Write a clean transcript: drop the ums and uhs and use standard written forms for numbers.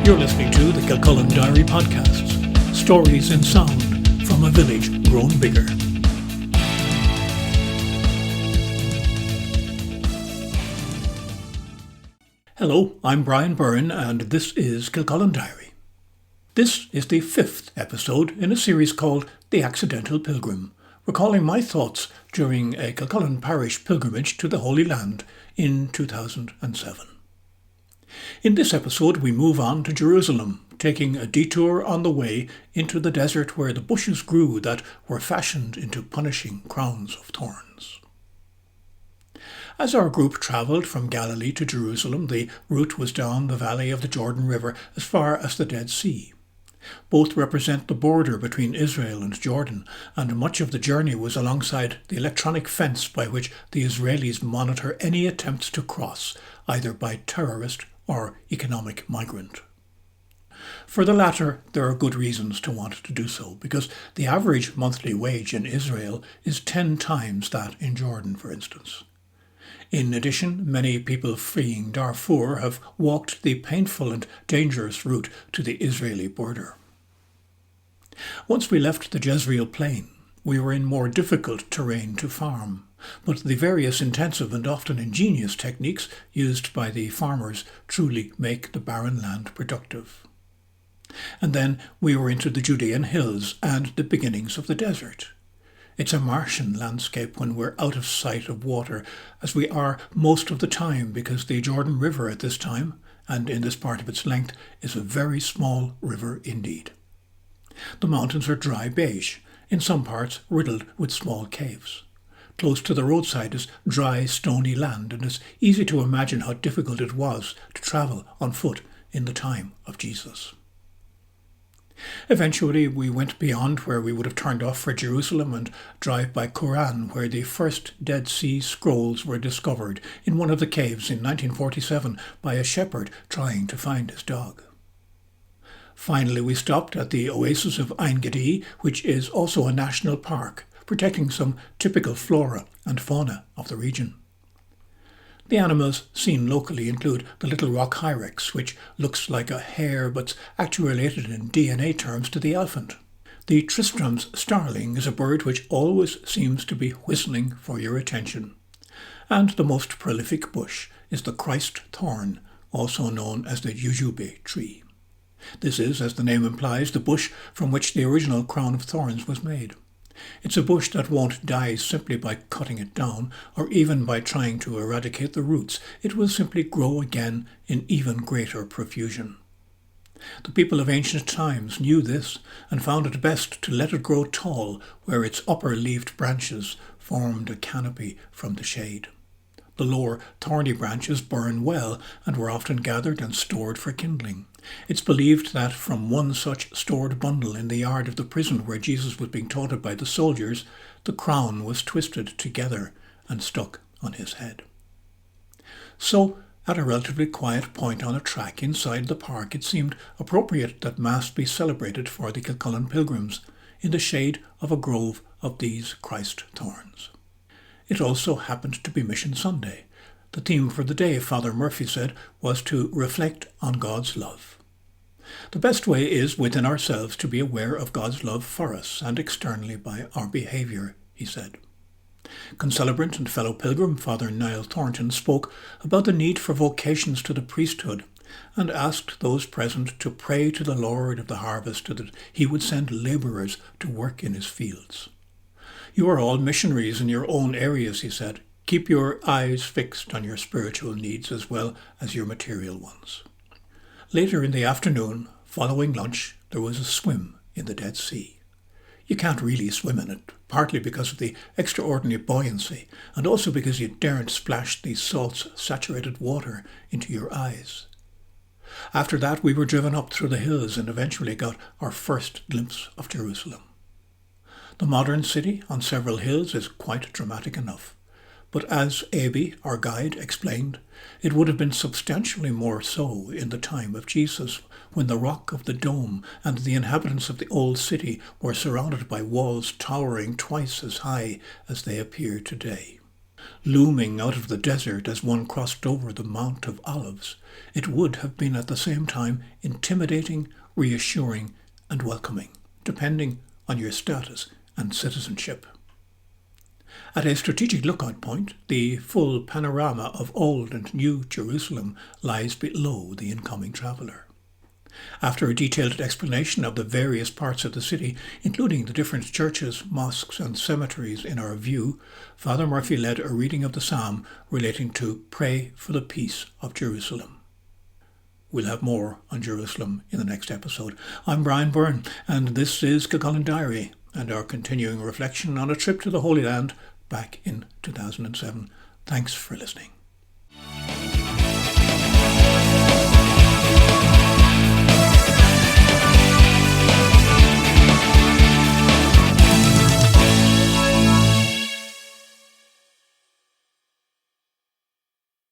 You're listening to the Kilcullen Diary podcasts, stories in sound from a village grown bigger. Hello, I'm Brian Byrne and this is Kilcullen Diary. This is the 5th episode in a series called The Accidental Pilgrim, recalling my thoughts during a Kilcullen Parish pilgrimage to the Holy Land in 2007. In this episode we move on to Jerusalem, taking a detour on the way into the desert where the bushes grew that were fashioned into punishing crowns of thorns. As our group travelled from Galilee to Jerusalem, the route was down the valley of the Jordan River as far as the Dead Sea. Both represent the border between Israel and Jordan, and much of the journey was alongside the electronic fence by which the Israelis monitor any attempts to cross, either by terrorist or economic migrant. For the latter, there are good reasons to want to do so, because the average monthly wage in Israel is 10 times that in Jordan, for instance. In addition, many people fleeing Darfur have walked the painful and dangerous route to the Israeli border. Once we left the Jezreel plain, we were in more difficult terrain to farm, but the various intensive and often ingenious techniques used by the farmers truly make the barren land productive. And then we were into the Judean hills and the beginnings of the desert. It's a Martian landscape when we're out of sight of water, as we are most of the time, because the Jordan River at this time, and in this part of its length, is a very small river indeed. The mountains are dry beige, in some parts riddled with small caves. Close to the roadside is dry, stony land, and it's easy to imagine how difficult it was to travel on foot in the time of Jesus. Eventually we went beyond where we would have turned off for Jerusalem and drive by Qumran, where the first Dead Sea Scrolls were discovered in one of the caves in 1947 by a shepherd trying to find his dog. Finally we stopped at the oasis of Ein Gedi, which is also a national park, protecting some typical flora and fauna of the region. The animals seen locally include the little rock hyrax, which looks like a hare but's actually related in DNA terms to the elephant. The Tristram's starling is a bird which always seems to be whistling for your attention. And the most prolific bush is the Christ thorn, also known as the jujube tree. This is, as the name implies, the bush from which the original crown of thorns was made. It's a bush that won't die simply by cutting it down, or even by trying to eradicate the roots. It will simply grow again in even greater profusion. The people of ancient times knew this, and found it best to let it grow tall where its upper leaved branches formed a canopy from the shade. The lower thorny branches burn well and were often gathered and stored for kindling. It's believed that from one such stored bundle in the yard of the prison where Jesus was being taunted by the soldiers, the crown was twisted together and stuck on his head. So, at a relatively quiet point on a track inside the park, it seemed appropriate that Mass be celebrated for the Kilcullen pilgrims in the shade of a grove of these Christ thorns. It also happened to be Mission Sunday. The theme for the day, Father Murphy said, was to reflect on God's love. The best way is within ourselves to be aware of God's love for us and externally by our behaviour, he said. Concelebrant and fellow pilgrim Father Niall Thornton spoke about the need for vocations to the priesthood and asked those present to pray to the Lord of the harvest that he would send labourers to work in his fields. You are all missionaries in your own areas, he said. Keep your eyes fixed on your spiritual needs as well as your material ones. Later in the afternoon, following lunch, there was a swim in the Dead Sea. You can't really swim in it, partly because of the extraordinary buoyancy, and also because you daren't splash the salt-saturated water into your eyes. After that, we were driven up through the hills and eventually got our first glimpse of Jerusalem. The modern city on several hills is quite dramatic enough, but as Abi, our guide, explained, it would have been substantially more so in the time of Jesus, when the rock of the dome and the inhabitants of the old city were surrounded by walls towering twice as high as they appear today. looming out of the desert as one crossed over the Mount of Olives, it would have been at the same time intimidating, reassuring, and welcoming, depending on your status and citizenship. At a strategic lookout point, the full panorama of Old and New Jerusalem lies below the incoming traveller. After a detailed explanation of the various parts of the city, including the different churches, mosques and cemeteries in our view, Father Murphy led a reading of the psalm relating to Pray for the Peace of Jerusalem. We'll have more on Jerusalem in the next episode. I'm Brian Byrne, and this is Kilcullen Diary, and our continuing reflection on a trip to the Holy Land back in 2007. Thanks for listening.